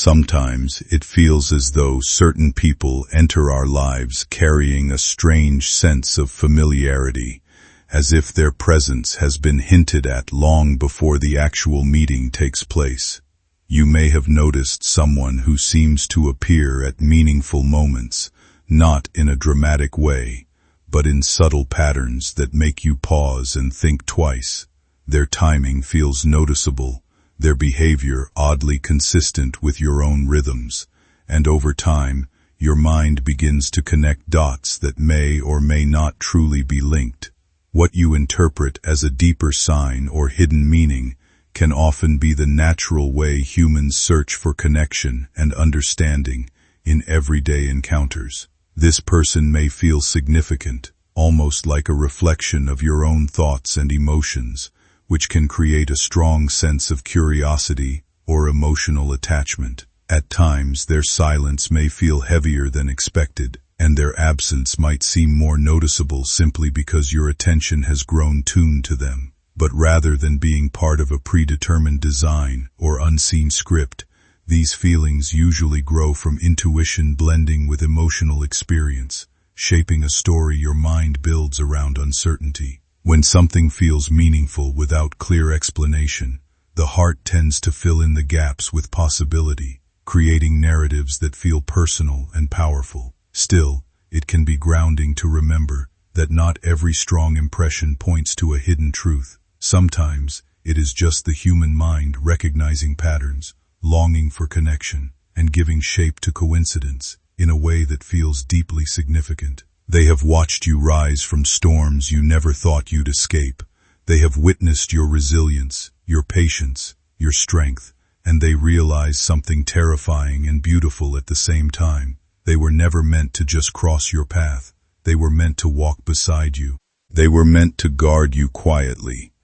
Sometimes it feels as though certain people enter our lives carrying a strange sense of familiarity, as if their presence has been hinted at long before the actual meeting takes place. You may have noticed someone who seems to appear at meaningful moments, not in a dramatic way, but in subtle patterns that make you pause and think twice. Their timing feels noticeable, their behavior oddly consistent with your own rhythms, and over time, your mind begins to connect dots that may or may not truly be linked. What you interpret as a deeper sign or hidden meaning can often be the natural way humans search for connection and understanding in everyday encounters. This person may feel significant, almost like a reflection of your own thoughts and emotions, which can create a strong sense of curiosity or emotional attachment. At times, their silence may feel heavier than expected, and their absence might seem more noticeable simply because your attention has grown tuned to them. But rather than being part of a predetermined design or unseen script, these feelings usually grow from intuition blending with emotional experience, shaping a story your mind builds around uncertainty. When something feels meaningful without clear explanation, the heart tends to fill in the gaps with possibility, creating narratives that feel personal and powerful. Still, it can be grounding to remember that not every strong impression points to a hidden truth. Sometimes, it is just the human mind recognizing patterns, longing for connection, and giving shape to coincidence in a way that feels deeply significant. They have watched you rise from storms you never thought you'd escape. They have witnessed your resilience, your patience, your strength, and they realize something terrifying and beautiful at the same time. They were never meant to just cross your path. They were meant to walk beside you. They were meant to guard you quietly,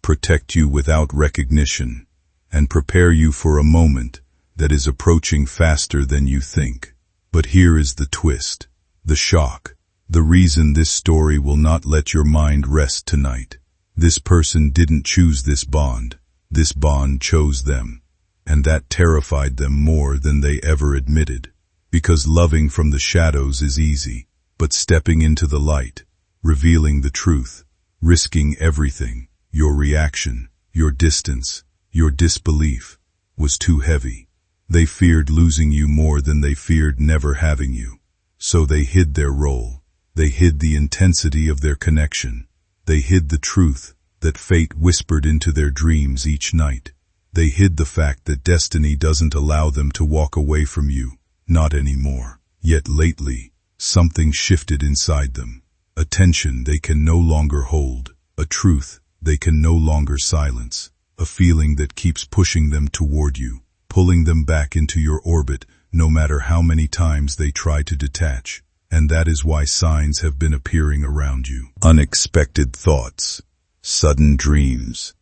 protect you without recognition, and prepare you for a moment that is approaching faster than you think. But here is the twist, the shock. The reason this story will not let your mind rest tonight. This person didn't choose this bond. This bond chose them. And that terrified them more than they ever admitted. Because loving from the shadows is easy, but stepping into the light, revealing the truth, risking everything, your reaction, your distance, your disbelief, was too heavy. They feared losing you more than they feared never having you. So they hid their role. They hid the intensity of their connection. They hid the truth that fate whispered into their dreams each night. They hid the fact that destiny doesn't allow them to walk away from you, not anymore. Yet lately, something shifted inside them. A tension they can no longer hold, a truth they can no longer silence, a feeling that keeps pushing them toward you, pulling them back into your orbit no matter how many times they try to detach. And that is why signs have been appearing around you. Unexpected thoughts, sudden dreams,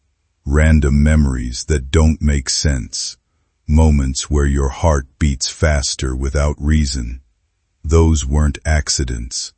random memories that don't make sense, moments where your heart beats faster without reason. Those weren't accidents.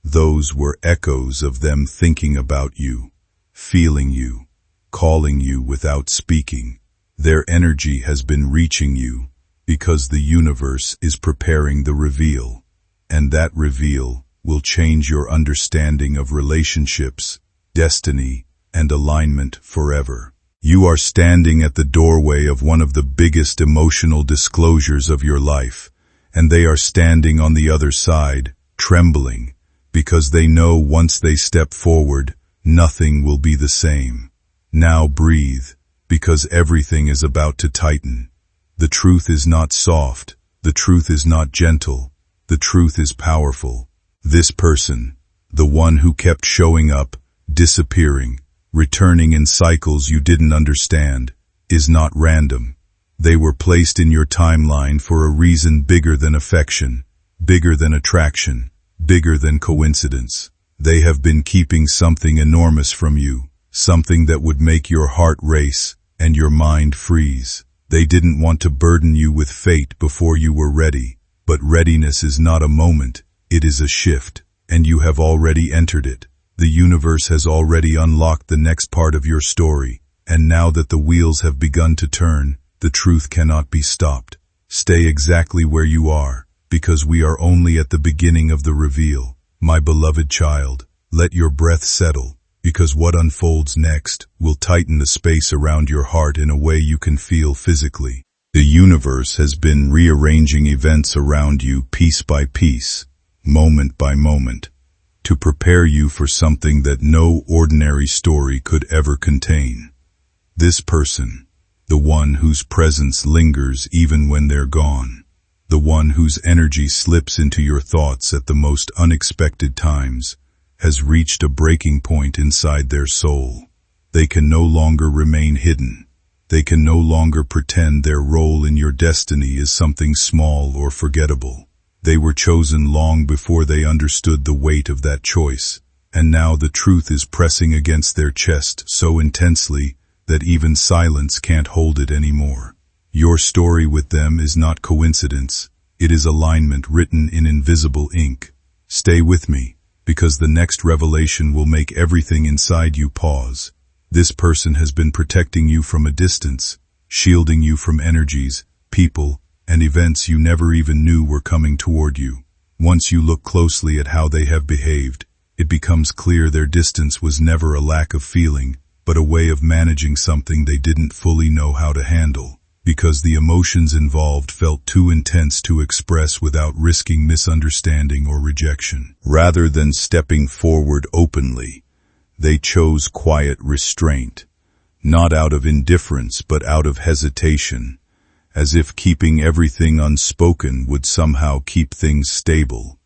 Those were echoes of them thinking about you, feeling you, calling you without speaking. Their energy has been reaching you because the universe is preparing the reveal. And that reveal will change your understanding of relationships, destiny, and alignment forever. You are standing at the doorway of one of the biggest emotional disclosures of your life, and they are standing on the other side, trembling, because they know once they step forward, nothing will be the same. Now breathe, because everything is about to tighten. The truth is not soft, the truth is not gentle. The truth is powerful. This person, the one who kept showing up, disappearing, returning in cycles you didn't understand, is not random. They were placed in your timeline for a reason bigger than affection, bigger than attraction, bigger than coincidence. They have been keeping something enormous from you, something that would make your heart race and your mind freeze. They didn't want to burden you with fate before you were ready. But readiness is not a moment, it is a shift, and you have already entered it. The universe has already unlocked the next part of your story, and now that the wheels have begun to turn, the truth cannot be stopped. Stay exactly where you are, because we are only at the beginning of the reveal. My beloved child, let your breath settle, because what unfolds next will tighten the space around your heart in a way you can feel physically. The universe has been rearranging events around you piece by piece, moment by moment, to prepare you for something that no ordinary story could ever contain. This person, the one whose presence lingers even when they're gone, the one whose energy slips into your thoughts at the most unexpected times, has reached a breaking point inside their soul. They can no longer remain hidden. They can no longer pretend their role in your destiny is something small or forgettable. They were chosen long before they understood the weight of that choice, and now the truth is pressing against their chest so intensely that even silence can't hold it anymore. Your story with them is not coincidence. It is alignment written in invisible ink. Stay with me, because the next revelation will make everything inside you pause. This person has been protecting you from a distance, shielding you from energies, people, and events you never even knew were coming toward you. Once you look closely at how they have behaved, it becomes clear their distance was never a lack of feeling, but a way of managing something they didn't fully know how to handle. Because the emotions involved felt too intense to express without risking misunderstanding or rejection. Rather than stepping forward openly, they chose quiet restraint, not out of indifference but out of hesitation, as if keeping everything unspoken would somehow keep things stable.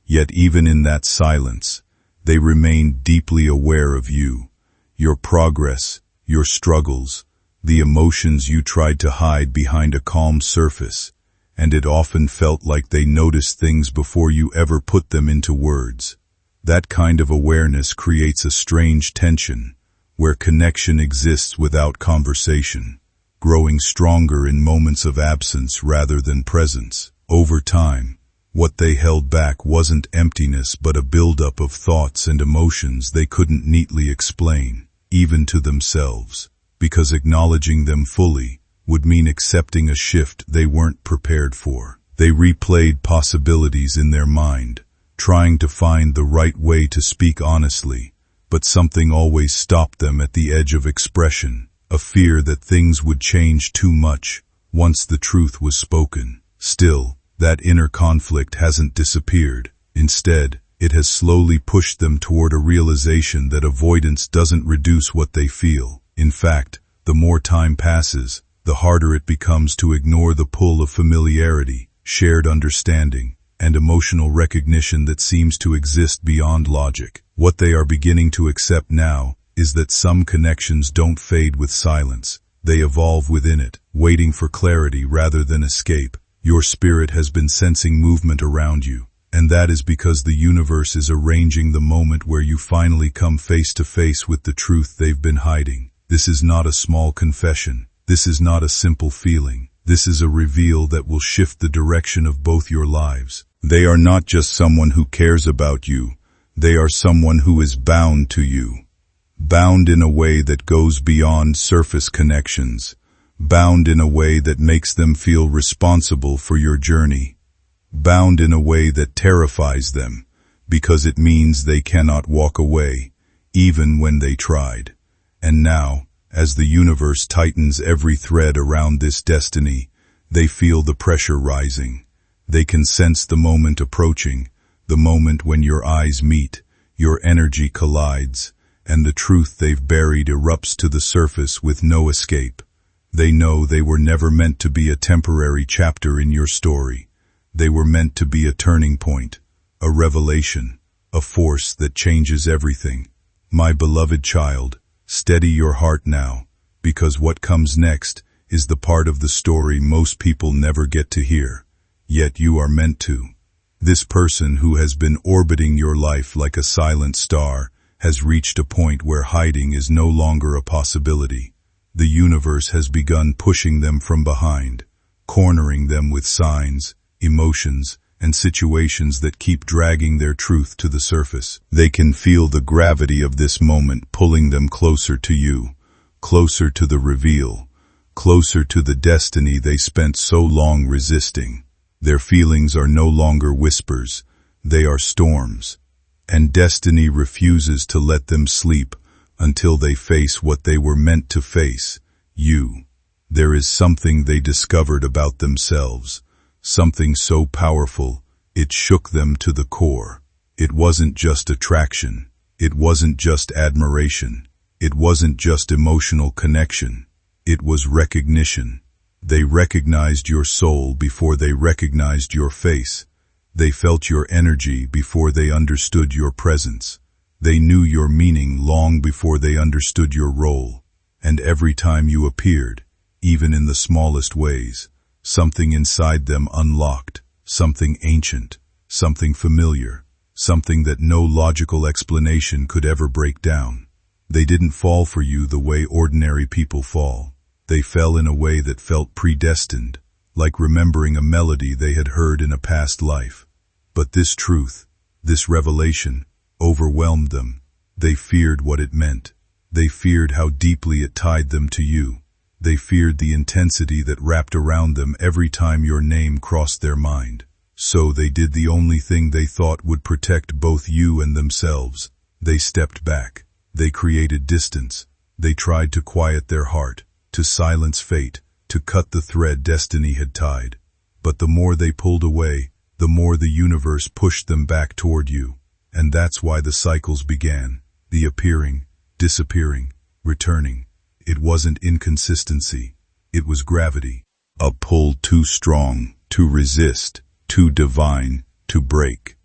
Yet even in that silence, they remained deeply aware of you, your progress, your struggles, the emotions you tried to hide behind a calm surface, and it often felt like they noticed things before you ever put them into words. That kind of awareness creates a strange tension, where connection exists without conversation, growing stronger in moments of absence rather than presence. Over time, what they held back wasn't emptiness but a buildup of thoughts and emotions they couldn't neatly explain, even to themselves. Because acknowledging them fully would mean accepting a shift they weren't prepared for. They replayed possibilities in their mind, trying to find the right way to speak honestly, but something always stopped them at the edge of expression, a fear that things would change too much once the truth was spoken. Still, that inner conflict hasn't disappeared. Instead, it has slowly pushed them toward a realization that avoidance doesn't reduce what they feel. In fact, the more time passes, the harder it becomes to ignore the pull of familiarity, shared understanding, and emotional recognition that seems to exist beyond logic. What they are beginning to accept now is that some connections don't fade with silence. They evolve within it, waiting for clarity rather than escape. Your spirit has been sensing movement around you, and that is because the universe is arranging the moment where you finally come face to face with the truth they've been hiding. This is not a small confession. This is not a simple feeling. This is a reveal that will shift the direction of both your lives. They are not just someone who cares about you. They are someone who is bound to you. Bound in a way that goes beyond surface connections. Bound in a way that makes them feel responsible for your journey. Bound in a way that terrifies them, because it means they cannot walk away, even when they tried. And now, as the universe tightens every thread around this destiny, they feel the pressure rising. They can sense the moment approaching, the moment when your eyes meet, your energy collides, and the truth they've buried erupts to the surface with no escape. They know they were never meant to be a temporary chapter in your story. They were meant to be a turning point, a revelation, a force that changes everything. My beloved child, steady your heart now, because what comes next is the part of the story most people never get to hear. Yet you are meant to. This person who has been orbiting your life like a silent star has reached a point where hiding is no longer a possibility. The universe has begun pushing them from behind, cornering them with signs, emotions, and situations that keep dragging their truth to the surface. They can feel the gravity of this moment pulling them closer to you, closer to the reveal, closer to the destiny they spent so long resisting. Their feelings are no longer whispers, they are storms, and destiny refuses to let them sleep until they face what they were meant to face, you. There is something they discovered about themselves, something so powerful, it shook them to the core. It wasn't just attraction, it wasn't just admiration, it wasn't just emotional connection, it was recognition. They recognized your soul before they recognized your face. They felt your energy before they understood your presence. They knew your meaning long before they understood your role. And every time you appeared, even in the smallest ways, something inside them unlocked, something ancient, something familiar, something that no logical explanation could ever break down. They didn't fall for you the way ordinary people fall. They fell in a way that felt predestined, like remembering a melody they had heard in a past life. But this truth, this revelation, overwhelmed them. They feared what it meant. They feared how deeply it tied them to you. They feared the intensity that wrapped around them every time your name crossed their mind. So they did the only thing they thought would protect both you and themselves. They stepped back. They created distance. They tried to quiet their heart, to silence fate, to cut the thread destiny had tied. But the more they pulled away, the more the universe pushed them back toward you. And that's why the cycles began. The appearing, disappearing, returning. It wasn't inconsistency. It was gravity. A pull too strong, to resist, too divine, to break.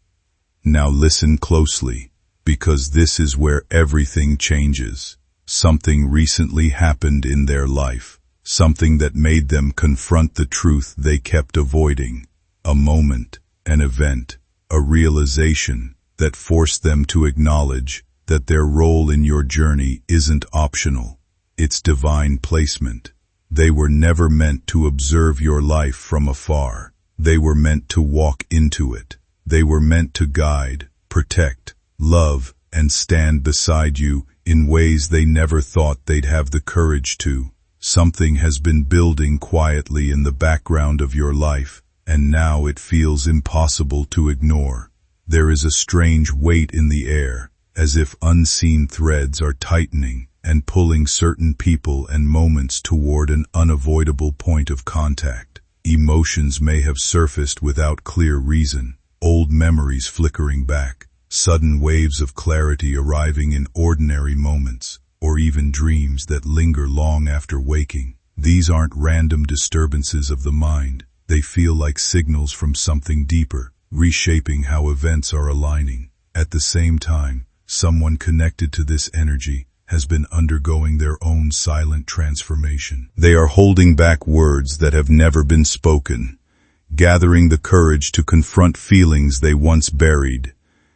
Now listen closely, because this is where everything changes. Something recently happened in their life, something that made them confront the truth they kept avoiding. A moment, an event, a realization that forced them to acknowledge that their role in your journey isn't optional. It's divine placement. They were never meant to observe your life from afar. They were meant to walk into it. They were meant to guide, protect, love, and stand beside you in ways they never thought they'd have the courage to. Something has been building quietly in the background of your life, and now it feels impossible to ignore. There is a strange weight in the air, as if unseen threads are tightening and pulling certain people and moments toward an unavoidable point of contact. Emotions may have surfaced without clear reason, old memories flickering back, sudden waves of clarity arriving in ordinary moments, or even dreams that linger long after waking. These aren't random disturbances of the mind. They feel like signals from something deeper, reshaping how events are aligning. At the same time, someone connected to this energy has been undergoing their own silent transformation. They are holding back words that have never been spoken, gathering the courage to confront feelings they once buried,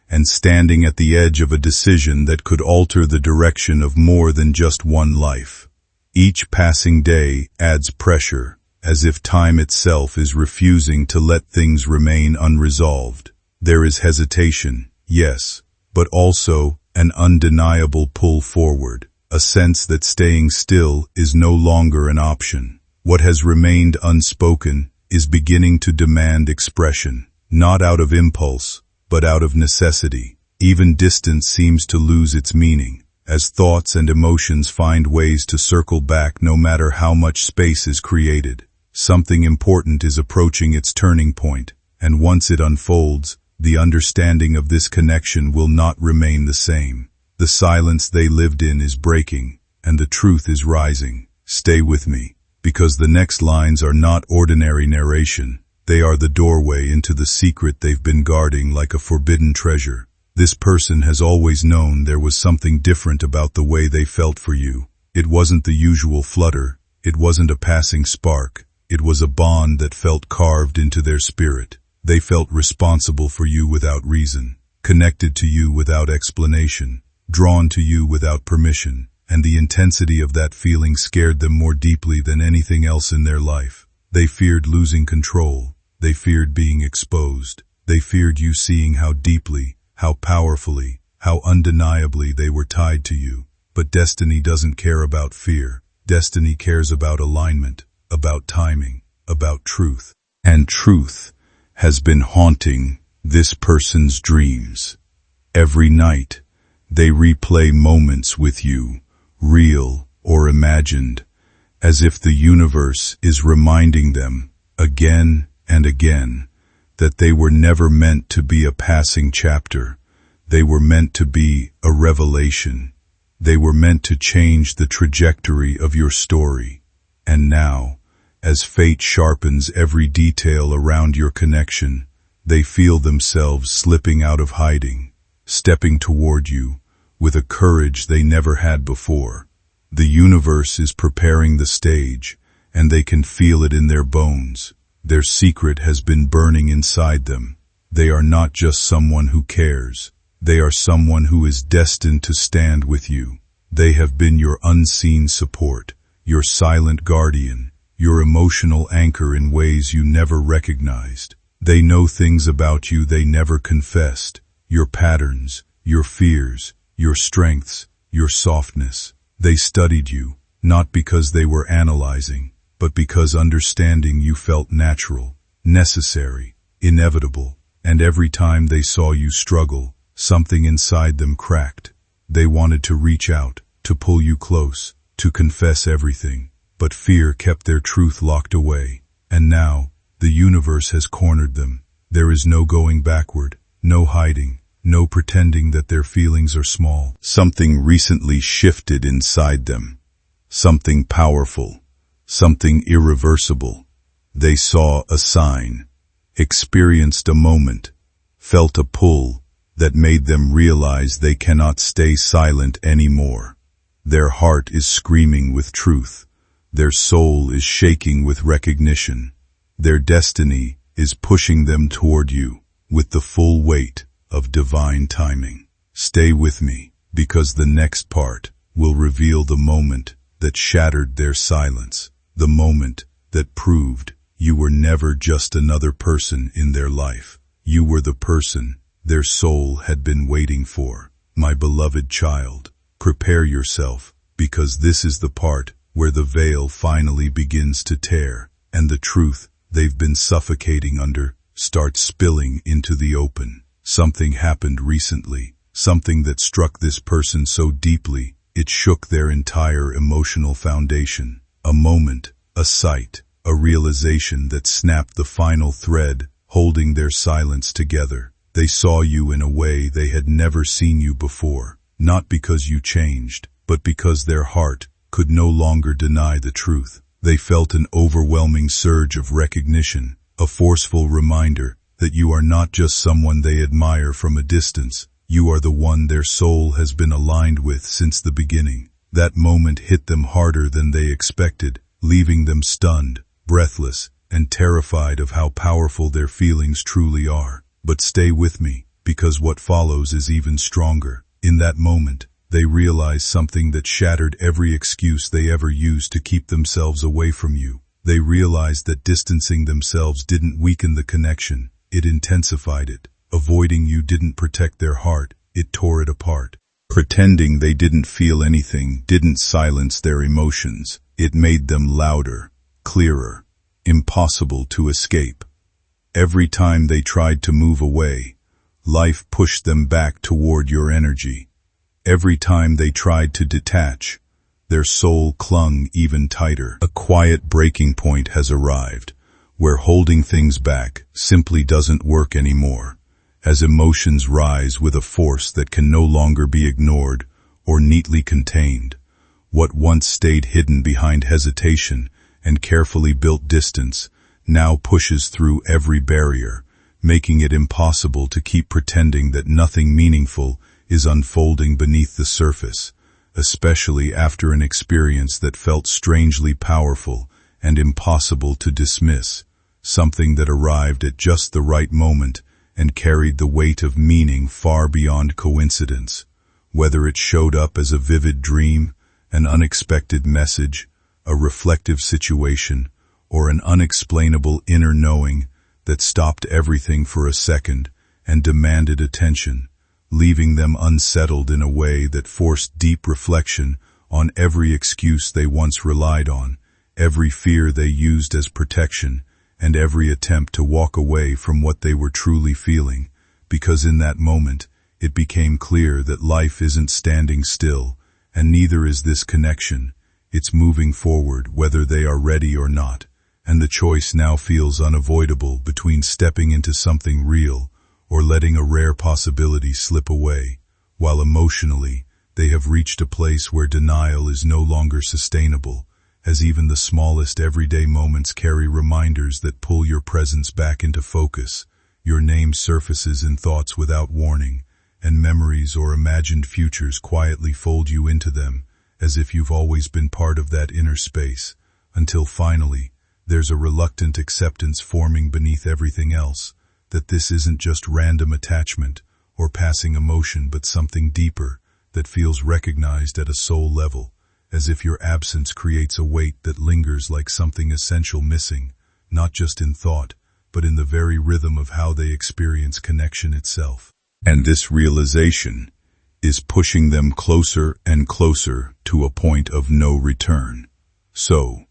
and standing at the edge of a decision that could alter the direction of more than just one life. Each passing day adds pressure, as if time itself is refusing to let things remain unresolved. There is hesitation, yes, but also an undeniable pull forward, a sense that staying still is no longer an option. What has remained unspoken is beginning to demand expression, not out of impulse, but out of necessity. Even distance seems to lose its meaning, as thoughts and emotions find ways to circle back no matter how much space is created. Something important is approaching its turning point, and once it unfolds, the understanding of this connection will not remain the same. The silence they lived in is breaking, and the truth is rising. Stay with me, because the next lines are not ordinary narration. They are the doorway into the secret they've been guarding like a forbidden treasure. This person has always known there was something different about the way they felt for you. It wasn't the usual flutter. It wasn't a passing spark. It was a bond that felt carved into their spirit. They felt responsible for you without reason, connected to you without explanation, drawn to you without permission, and the intensity of that feeling scared them more deeply than anything else in their life. They feared losing control. They feared being exposed. They feared you seeing how deeply, how powerfully, how undeniably they were tied to you. But destiny doesn't care about fear. Destiny cares about alignment, about timing, about truth. And truth has been haunting this person's dreams. Every night, they replay moments with you, real or imagined, as if the universe is reminding them, again and again, that they were never meant to be a passing chapter. They were meant to be a revelation. They were meant to change the trajectory of your story. And now, as fate sharpens every detail around your connection, they feel themselves slipping out of hiding, stepping toward you, with a courage they never had before. The universe is preparing the stage, and they can feel it in their bones. Their secret has been burning inside them. They are not just someone who cares. They are someone who is destined to stand with you. They have been your unseen support, your silent guardian, your emotional anchor in ways you never recognized. They know things about you they never confessed, your patterns, your fears, your strengths, your softness. They studied you, not because they were analyzing, but because understanding you felt natural, necessary, inevitable. And every time they saw you struggle, something inside them cracked. They wanted to reach out, to pull you close, to confess everything. But fear kept their truth locked away. And now, the universe has cornered them. There is no going backward, no hiding, no pretending that their feelings are small. Something recently shifted inside them. Something powerful. Something irreversible. They saw a sign, experienced a moment, felt a pull that made them realize they cannot stay silent anymore. Their heart is screaming with truth. Their soul is shaking with recognition. Their destiny is pushing them toward you with the full weight of divine timing. Stay with me, because the next part will reveal the moment that shattered their silence, the moment that proved you were never just another person in their life. You were the person their soul had been waiting for. My beloved child, prepare yourself, because this is the part where the veil finally begins to tear, and the truth they've been suffocating under starts spilling into the open. Something happened recently, something that struck this person so deeply, it shook their entire emotional foundation. A moment, a sight, a realization that snapped the final thread, holding their silence together. They saw you in a way they had never seen you before, not because you changed, but because their heart could no longer deny the truth. They felt an overwhelming surge of recognition, a forceful reminder that you are not just someone they admire from a distance. You are the one their soul has been aligned with since the beginning. That moment hit them harder than they expected, leaving them stunned, breathless, and terrified of how powerful their feelings truly are. But stay with me, because what follows is even stronger. In that moment, they realized something that shattered every excuse they ever used to keep themselves away from you. They realized that distancing themselves didn't weaken the connection, it intensified it. Avoiding you didn't protect their heart, it tore it apart. Pretending they didn't feel anything didn't silence their emotions, it made them louder, clearer, impossible to escape. Every time they tried to move away, life pushed them back toward your energy. Every time they tried to detach, their soul clung even tighter. A quiet breaking point has arrived, where holding things back simply doesn't work anymore, as emotions rise with a force that can no longer be ignored or neatly contained. What once stayed hidden behind hesitation and carefully built distance now pushes through every barrier, making it impossible to keep pretending that nothing meaningful is unfolding beneath the surface, especially after an experience that felt strangely powerful and impossible to dismiss, something that arrived at just the right moment and carried the weight of meaning far beyond coincidence. Whether it showed up as a vivid dream, an unexpected message, a reflective situation, or an unexplainable inner knowing that stopped everything for a second and demanded attention, leaving them unsettled in a way that forced deep reflection on every excuse they once relied on, every fear they used as protection, and every attempt to walk away from what they were truly feeling, because in that moment, it became clear that life isn't standing still, and neither is this connection. It's moving forward whether they are ready or not, and the choice now feels unavoidable between stepping into something real or letting a rare possibility slip away, while emotionally, they have reached a place where denial is no longer sustainable, as even the smallest everyday moments carry reminders that pull your presence back into focus. Your name surfaces in thoughts without warning, and memories or imagined futures quietly fold you into them, as if you've always been part of that inner space, until finally, there's a reluctant acceptance forming beneath everything else, that this isn't just random attachment or passing emotion but something deeper that feels recognized at a soul level, as if your absence creates a weight that lingers like something essential missing, not just in thought, but in the very rhythm of how they experience connection itself. And this realization is pushing them closer and closer to a point of no return. So,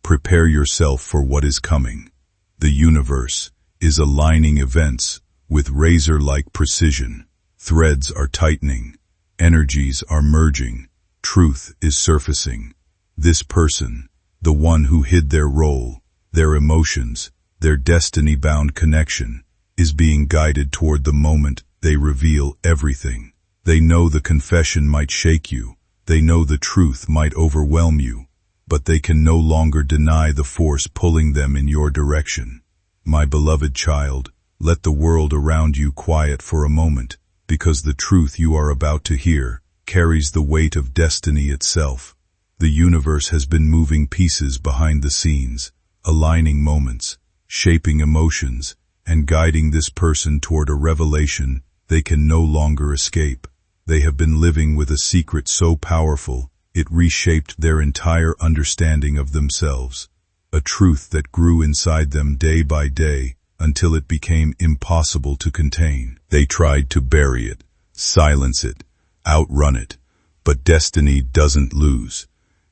prepare yourself for what is coming. The universe is aligning events with razor-like precision. Threads are tightening. Energies are merging. Truth is surfacing. This person, the one who hid their role, their emotions, their destiny-bound connection, is being guided toward the moment they reveal everything. They know the confession might shake you. They know the truth might overwhelm you, but they can no longer deny the force pulling them in your direction. My beloved child, let the world around you quiet for a moment, because the truth you are about to hear carries the weight of destiny itself. The universe has been moving pieces behind the scenes, aligning moments, shaping emotions, and guiding this person toward a revelation they can no longer escape. They have been living with a secret so powerful, it reshaped their entire understanding of themselves. A truth that grew inside them day by day until it became impossible to contain. They tried to bury it, silence it, outrun it, but destiny doesn't lose.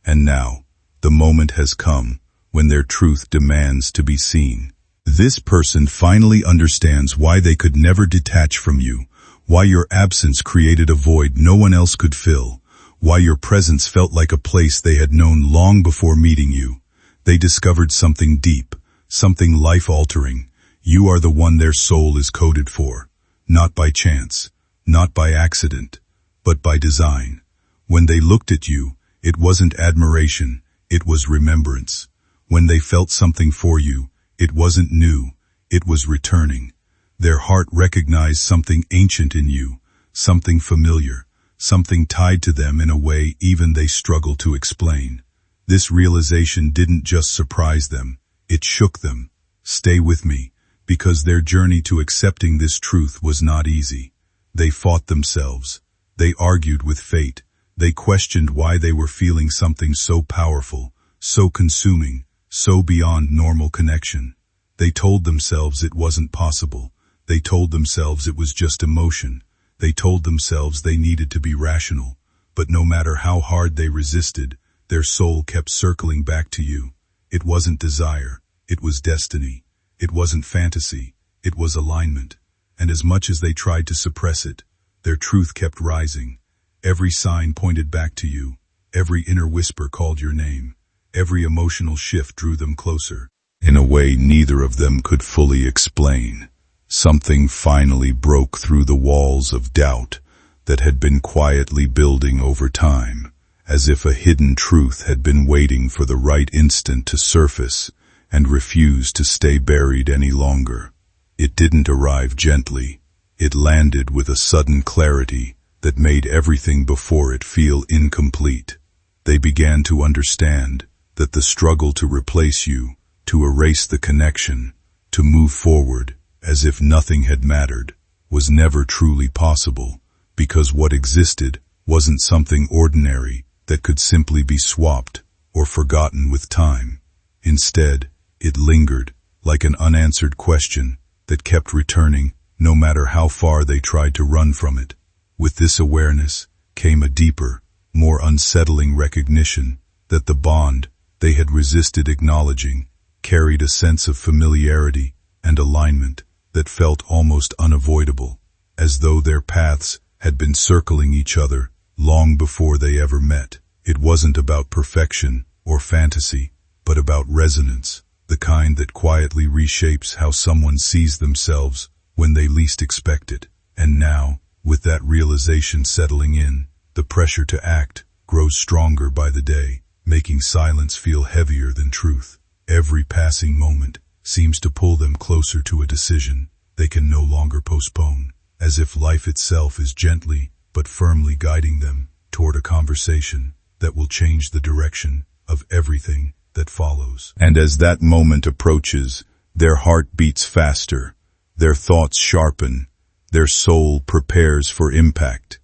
And now, the moment has come when their truth demands to be seen. This person finally understands why they could never detach from you, why your absence created a void no one else could fill, why your presence felt like a place they had known long before meeting you. They discovered something deep, something life-altering. You are the one their soul is coded for, not by chance, not by accident, but by design. When they looked at you, it wasn't admiration, it was remembrance. When they felt something for you, it wasn't new, it was returning. Their heart recognized something ancient in you, something familiar, something tied to them in a way even they struggle to explain. This realization didn't just surprise them, it shook them. Stay with me, because their journey to accepting this truth was not easy. They fought themselves. They argued with fate. They questioned why they were feeling something so powerful, so consuming, so beyond normal connection. They told themselves it wasn't possible. They told themselves it was just emotion. They told themselves they needed to be rational. But no matter how hard they resisted, their soul kept circling back to you. It wasn't desire. It was destiny. It wasn't fantasy. It was alignment. And as much as they tried to suppress it, their truth kept rising. Every sign pointed back to you. Every inner whisper called your name. Every emotional shift drew them closer. In a way neither of them could fully explain, something finally broke through the walls of doubt that had been quietly building over time, as if a hidden truth had been waiting for the right instant to surface and refused to stay buried any longer. It didn't arrive gently. It landed with a sudden clarity that made everything before it feel incomplete. They began to understand that the struggle to replace you, to erase the connection, to move forward as if nothing had mattered, was never truly possible, because what existed wasn't something ordinary that could simply be swapped or forgotten with time. Instead, it lingered, like an unanswered question that kept returning no matter how far they tried to run from it. With this awareness came a deeper, more unsettling recognition that the bond they had resisted acknowledging carried a sense of familiarity and alignment that felt almost unavoidable, as though their paths had been circling each other long before they ever met. It wasn't about perfection or fantasy, but about resonance, the kind that quietly reshapes how someone sees themselves when they least expect it. And now, with that realization settling in, the pressure to act grows stronger by the day, making silence feel heavier than truth. Every passing moment seems to pull them closer to a decision they can no longer postpone, as if life itself is gently but firmly guiding them toward a conversation that will change the direction of everything that follows. And as that moment approaches, their heart beats faster, their thoughts sharpen, their soul prepares for impact.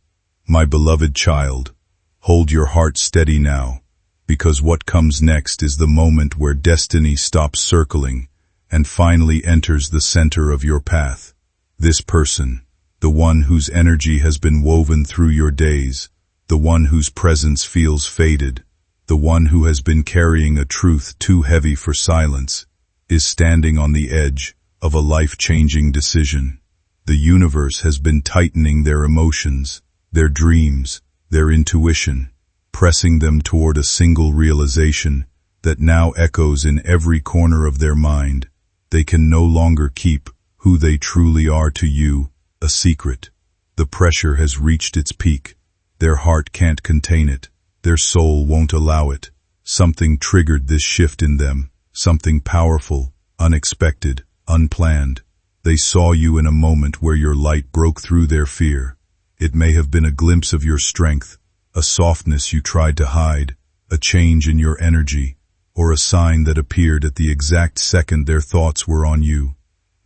My beloved child, hold your heart steady now, because what comes next is the moment where destiny stops circling and finally enters the center of your path. This person, the one whose energy has been woven through your days, the one whose presence feels faded, the one who has been carrying a truth too heavy for silence, is standing on the edge of a life-changing decision. The universe has been tightening their emotions, their dreams, their intuition, pressing them toward a single realization that now echoes in every corner of their mind. They can no longer keep who they truly are to you a secret. The pressure has reached its peak. Their heart can't contain it. Their soul won't allow it. Something triggered this shift in them, something powerful, unexpected, unplanned. They saw you in a moment where your light broke through their fear. It may have been a glimpse of your strength, a softness you tried to hide, a change in your energy, or a sign that appeared at the exact second their thoughts were on you.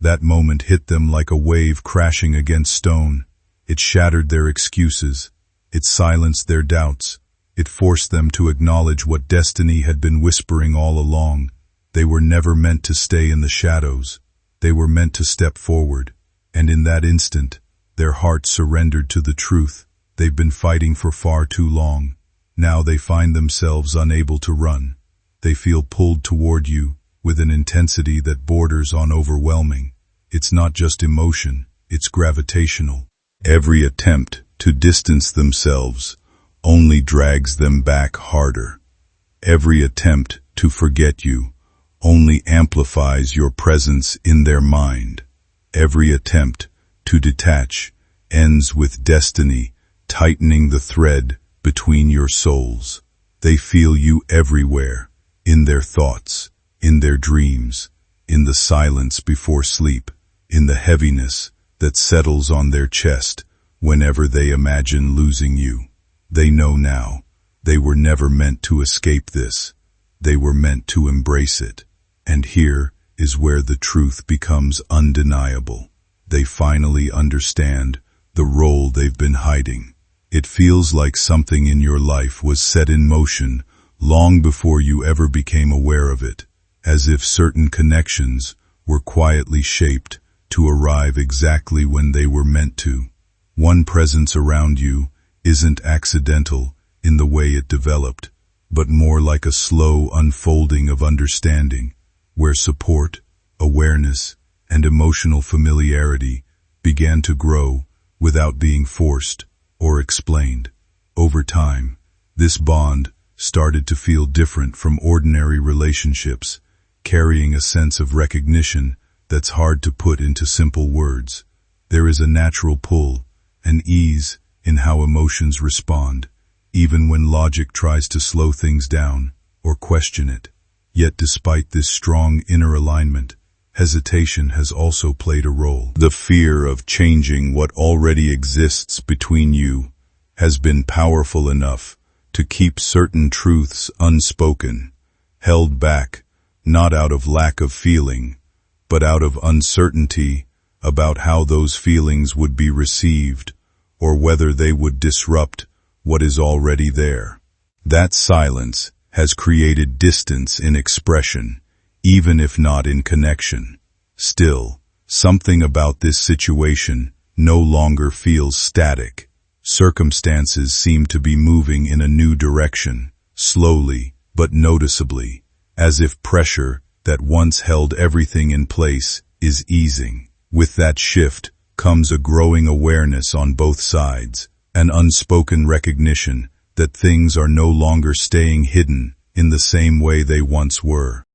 That moment hit them like a wave crashing against stone. It shattered their excuses. It silenced their doubts. It forced them to acknowledge what destiny had been whispering all along. They were never meant to stay in the shadows. They were meant to step forward. And in that instant, their hearts surrendered to the truth they've been fighting for far too long. Now they find themselves unable to run. They feel pulled toward you with an intensity that borders on overwhelming. It's not just emotion, it's gravitational. Every attempt to distance themselves only drags them back harder. Every attempt to forget you only amplifies your presence in their mind. Every attempt to detach ends with destiny tightening the thread between your souls. They feel you everywhere, in their thoughts, in their dreams, in the silence before sleep, in the heaviness that settles on their chest whenever they imagine losing you. They know now, they were never meant to escape this. They were meant to embrace it. And here is where the truth becomes undeniable. They finally understand the role they've been hiding. It feels like something in your life was set in motion long before you ever became aware of it, as if certain connections were quietly shaped to arrive exactly when they were meant to. One presence around you isn't accidental in the way it developed, but more like a slow unfolding of understanding, where support, awareness, and emotional familiarity began to grow without being forced or explained. Over time, this bond started to feel different from ordinary relationships, carrying a sense of recognition that's hard to put into simple words. There is a natural pull, an ease in how emotions respond, even when logic tries to slow things down or question it. Yet despite this strong inner alignment, hesitation has also played a role. The fear of changing what already exists between you has been powerful enough to keep certain truths unspoken, held back, not out of lack of feeling, but out of uncertainty about how those feelings would be received or whether they would disrupt what is already there. That silence has created distance in expression, even if not in connection. Still, something about this situation no longer feels static. Circumstances seem to be moving in a new direction, slowly but noticeably, as if pressure that once held everything in place is easing. With that shift comes a growing awareness on both sides, an unspoken recognition that things are no longer staying hidden in the same way they once were.